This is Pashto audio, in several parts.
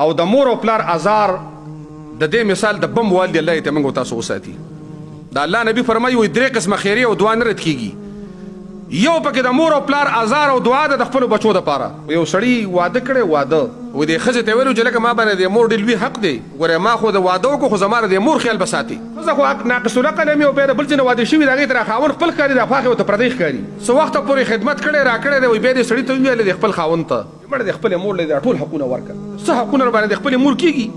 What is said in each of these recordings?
او د مور او پلار ازار د دې مثال د بم والدي الله ته موږ تاسو وساتي. دا الله نبی فرمایي وي درې قسمه خیریه او دعا نه رد کیږي. یو پکې د مور او پلار ازار او دعا د خپل بچو لپاره. یو سړی واده کړي واده و دې ښځې ته ویلو چې لکه ما باندې د مور ډېر لوی حق دی، ګوره ما خو د واده وکړو خو زما د مور خیال به ساتي. ښځه خو ناقص العقل یم او بیا د بل څه نه واده شوي د هغې ته خاوند خپل ښکاري د افاق ورته پردی ښکاري. څه وخته پورې خدمت کړی راکړی دی وایي بیا دې سړي ته وویل د خپل خاوند ته مړه د خپلې مور له ټول حقونه ورکړه. څه حقونه باندې د خپلې مور کېږي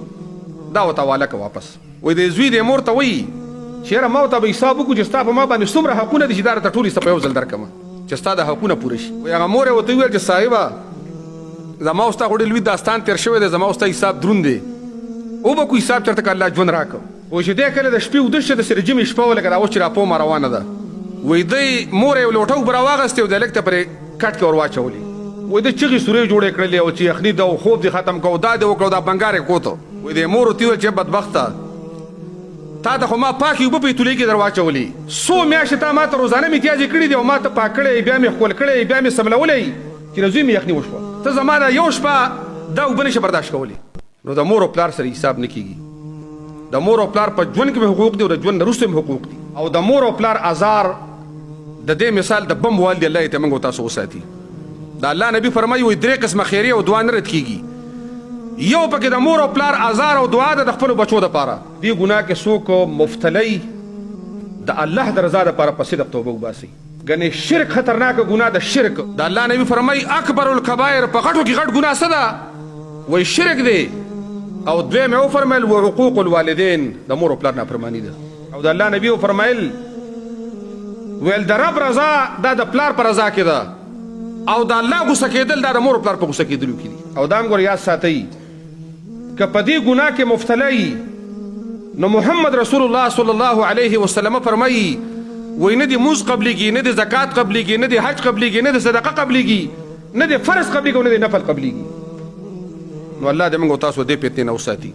دا ورته حواله که واپس. وایي د زوی د مور ته وایي چې یاره ما ورته به حساب وکړو چې ستا په ما باندې څومره حقونه دي چې دا راته ټول یې په یو ځل درکړمه چې ستا د حقونه پوره شي. وایي هغه مور یې ورته وویل چې صاحبه زما او ستا خو ډېر لوی داستان تېر شوی دی، زما او ستا حساب دروند دی، وبکو حساب چېرته که الله ژوند راکړو. وایي چې دی کله د شپې وده شه داسې رجمې شپه وه لکه دا اوس چې راپومه روانه ده. وایي دی مور یې لوټه اوبه راواغستې او د هلک ته پرې کټ کې ور واچولې. وایي د چغې سورې جوړې کړلې او چې یخني ده او خوب دې ختم کړو دا دې وکړو دا بنګار یې کوته. وایي د مور ورته وویل چې بدبخته تا ته خو ما پاکې اوبه په تولې کې در واچولې، څو میاشتې تا ما ته روزانه متیازې کړي دي او ما ته پاک کړی بیا مې ښکل کړی بیا مې سملولی چې د زوی مې یخني وشوه. ته زما دا یو شپه دا اوبه نشي برداشت کولی. نو د مور او پلار سره حساب نه کېږي. د مور او پلار په ژوند کې هم حقوق دي او د ژوند نه وروسته هم حقوق دي. او د مور او پلار ازار د دې مثال د بم والدي الله ته موږ تاسو وساتي. د الله نبی فرمایي وایي درې قسمه خیریه او دعا نه رد کېږي. یو پکې د مور او پلار ازار او دعا د خپلو بچو دپاره. دې ګناه کې څوک مفتلی د الله د رضا دپاره په صدق توبه وباسي. ګنې شرک خطرناکه ګناه د شرک. د الله نبی فرمایي اکبر الکبایر په غټو کې غټ ګناه څه ده؟ وایي شرک دی. او دویم یې وفرمیل وحقوق الوالدین د مور او پلار نافرماني ده. او د الله نبی وفرمیل ویل د رب رضا دا د پلار په رضا کې ده او د الله غوسه کېدل دا د مور او پلار په غوسه کېدلو کې دي. او دا هم ګوره یاد ساتئ که په دې ګناه کې مبتلا نو محمد رسول الله صلی الله علیه وسلم فرمایي وایي نه دې مونځ قبلیږي، نه دې زکات قبلیږي، نه دې حج قبلیږي، نه دې صدقه قبلیږي، نه دې فرض قبلیږي او نه دې نفل قبلیږي. نو الله دې موږ تاسو دې فتنې نه وساتي.